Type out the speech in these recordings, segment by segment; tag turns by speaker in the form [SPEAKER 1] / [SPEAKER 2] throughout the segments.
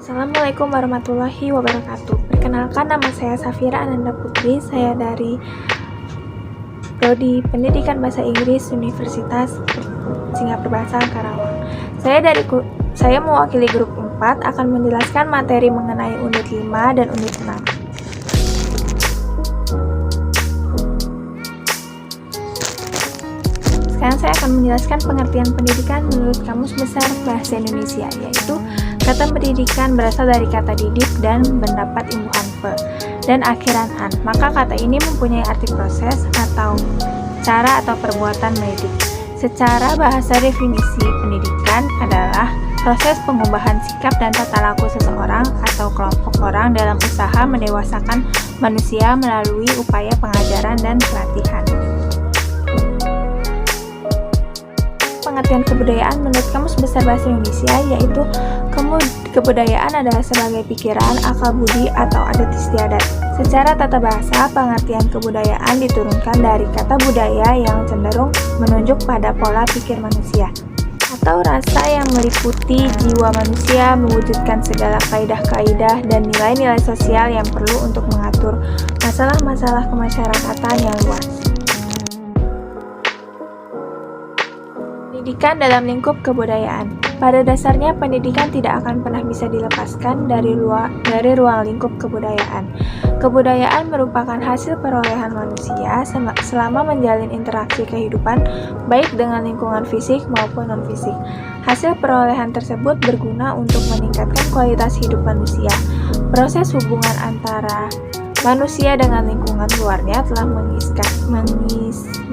[SPEAKER 1] Assalamualaikum warahmatullahi wabarakatuh. Perkenalkan, nama saya Safira Ananda Putri. Saya dari Prodi Pendidikan Bahasa Inggris Universitas Singapura Bahasa Karawang. Saya mewakili grup 4 akan menjelaskan materi mengenai unit 5 dan unit 6. Sekarang saya akan menjelaskan pengertian pendidikan menurut Kamus Besar Bahasa Indonesia, yaitu kata pendidikan berasal dari kata didik dan mendapat imbuhan pe dan akhiran an. Maka kata ini mempunyai arti proses atau cara atau perbuatan mendidik. Secara bahasa, definisi pendidikan adalah proses pengubahan sikap dan tata laku seseorang atau kelompok orang dalam usaha mendewasakan manusia melalui upaya pengajaran dan pelatihan. Pengertian kebudayaan menurut Kamus Besar Bahasa Indonesia yaitu kebudayaan adalah sebagai pikiran, akal budi, atau adat istiadat. Secara tata bahasa, pengertian kebudayaan diturunkan dari kata budaya yang cenderung menunjuk pada pola pikir manusia atau rasa yang meliputi jiwa manusia, mewujudkan segala kaidah-kaidah dan nilai-nilai sosial yang perlu untuk mengatur masalah-masalah kemasyarakatan yang luas. Pendidikan dalam lingkup kebudayaan. Pada dasarnya, pendidikan tidak akan pernah bisa dilepaskan dari ruang lingkup kebudayaan. Kebudayaan merupakan hasil perolehan manusia selama menjalin interaksi kehidupan, baik dengan lingkungan fisik maupun non-fisik. Hasil perolehan tersebut berguna untuk meningkatkan kualitas hidup manusia. Proses hubungan antara manusia dengan lingkungan luarnya telah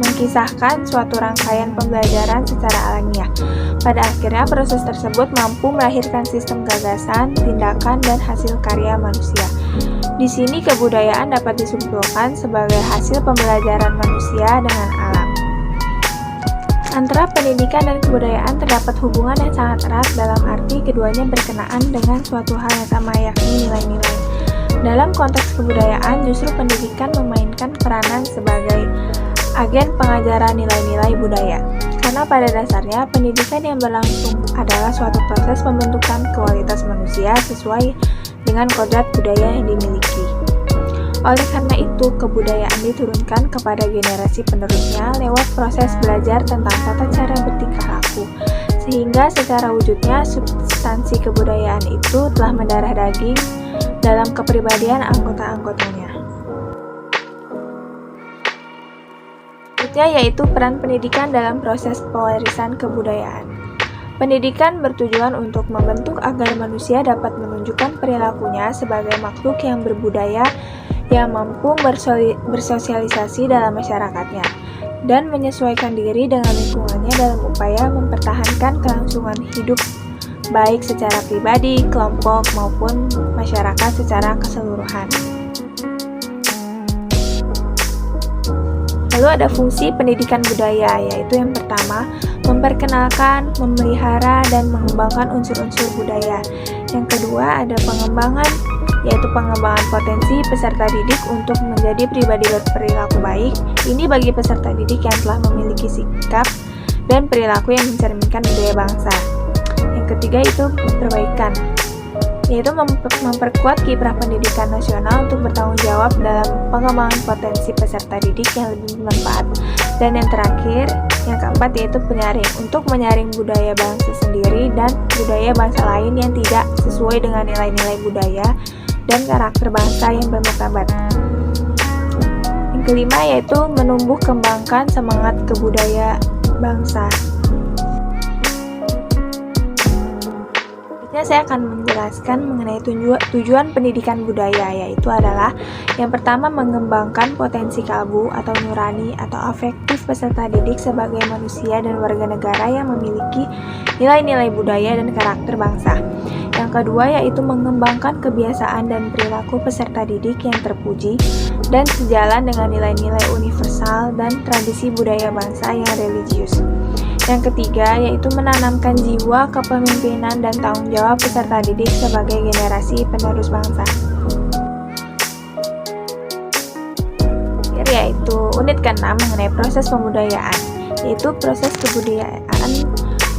[SPEAKER 1] mengisahkan suatu rangkaian pembelajaran secara alamiah. Pada akhirnya, proses tersebut mampu melahirkan sistem gagasan, tindakan, dan hasil karya manusia. Di sini, kebudayaan dapat disimpulkan sebagai hasil pembelajaran manusia dengan alam. Antara pendidikan dan kebudayaan terdapat hubungan yang sangat erat dalam arti keduanya berkenaan dengan suatu hal yang sama, yakni nilai-nilai. Dalam konteks kebudayaan, justru pendidikan memainkan peranan sebagai agen pengajaran nilai-nilai budaya. Karena pada dasarnya, pendidikan yang berlangsung adalah suatu proses pembentukan kualitas manusia sesuai dengan kodrat budaya yang dimiliki. Oleh karena itu, kebudayaan diturunkan kepada generasi penerusnya lewat proses belajar tentang tata cara bertingkah laku, sehingga secara wujudnya substansi kebudayaan itu telah mendarah daging dalam kepribadian anggota-anggotanya. Berikutnya yaitu peran pendidikan dalam proses pewarisan kebudayaan. Pendidikan bertujuan untuk membentuk agar manusia dapat menunjukkan perilakunya sebagai makhluk yang berbudaya yang mampu bersosialisasi dalam masyarakatnya dan menyesuaikan diri dengan lingkungannya dalam upaya mempertahankan kelangsungan hidup baik secara pribadi, kelompok, maupun masyarakat secara keseluruhan. Lalu ada fungsi pendidikan budaya, yaitu yang pertama, memperkenalkan, memelihara, dan mengembangkan unsur-unsur budaya. Yang kedua, ada pengembangan, yaitu pengembangan potensi peserta didik untuk menjadi pribadi berperilaku baik. Ini bagi peserta didik yang telah memiliki sikap dan perilaku yang mencerminkan budaya bangsa. Yang ketiga itu perbaikan, yaitu memperkuat kiprah pendidikan nasional untuk bertanggung jawab dalam pengembangan potensi peserta didik yang lebih bermanfaat. Dan yang terakhir, yang keempat yaitu penyaring, untuk menyaring budaya bangsa sendiri dan budaya bangsa lain yang tidak sesuai dengan nilai-nilai budaya dan karakter bangsa yang bermartabat. Yang kelima yaitu menumbuh kembangkan semangat kebudayaan bangsa. Saya akan menjelaskan mengenai tujuan pendidikan budaya, yaitu adalah yang pertama, mengembangkan potensi kalbu atau nurani atau afektif peserta didik sebagai manusia dan warga negara yang memiliki nilai-nilai budaya dan karakter bangsa. Yang kedua yaitu mengembangkan kebiasaan dan perilaku peserta didik yang terpuji dan sejalan dengan nilai-nilai universal dan tradisi budaya bangsa yang religius. Yang ketiga yaitu menanamkan jiwa kepemimpinan dan tanggung jawab peserta didik sebagai generasi penerus bangsa. Yaitu unit ke-6 mengenai proses pembudayaan, yaitu proses kebudayaan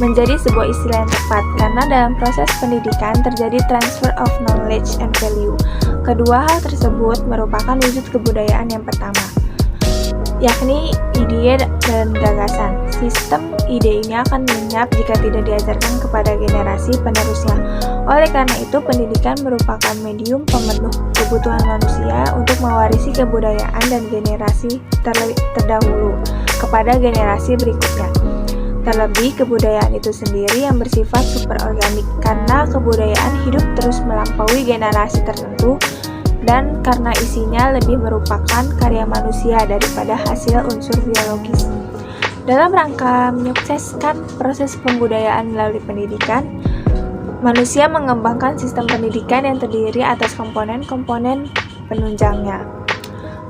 [SPEAKER 1] menjadi sebuah istilah yang tepat karena dalam proses pendidikan terjadi transfer of knowledge and value. Kedua hal tersebut merupakan wujud kebudayaan yang pertama, yakni ide dan gagasan. Sistem ide ini akan lenyap jika tidak diajarkan kepada generasi penerusnya. Oleh karena itu, pendidikan merupakan medium pemenuh kebutuhan manusia untuk mewarisi kebudayaan dan generasi terdahulu kepada generasi berikutnya. Terlebih, kebudayaan itu sendiri yang bersifat superorganik karena kebudayaan hidup terus melampaui generasi tertentu dan karena isinya lebih merupakan karya manusia daripada hasil unsur biologis. Dalam rangka menyukseskan proses pembudayaan melalui pendidikan, manusia mengembangkan sistem pendidikan yang terdiri atas komponen-komponen penunjangnya.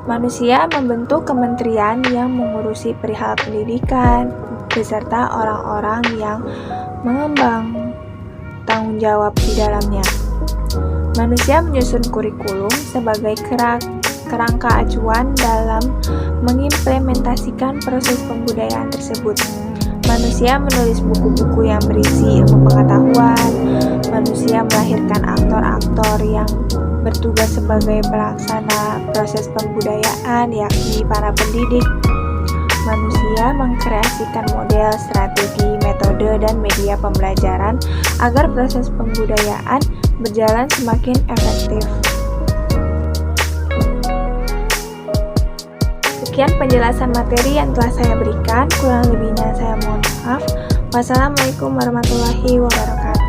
[SPEAKER 1] Manusia membentuk kementerian yang mengurusi perihal pendidikan, beserta orang-orang yang mengemban tanggung jawab di dalamnya. Manusia menyusun kurikulum sebagai kerangka acuan dalam mengimplementasikan proses pembudayaan tersebut. Manusia menulis buku-buku yang berisi ilmu pengetahuan. Manusia melahirkan aktor-aktor yang bertugas sebagai pelaksana proses pembudayaan, yakni para pendidik. Manusia mengkreasikan model, strategi, metode, dan media pembelajaran agar proses pembudayaan berjalan semakin efektif. Sekian penjelasan materi yang telah saya berikan, kurang lebihnya saya mohon maaf. Wassalamualaikum warahmatullahi wabarakatuh.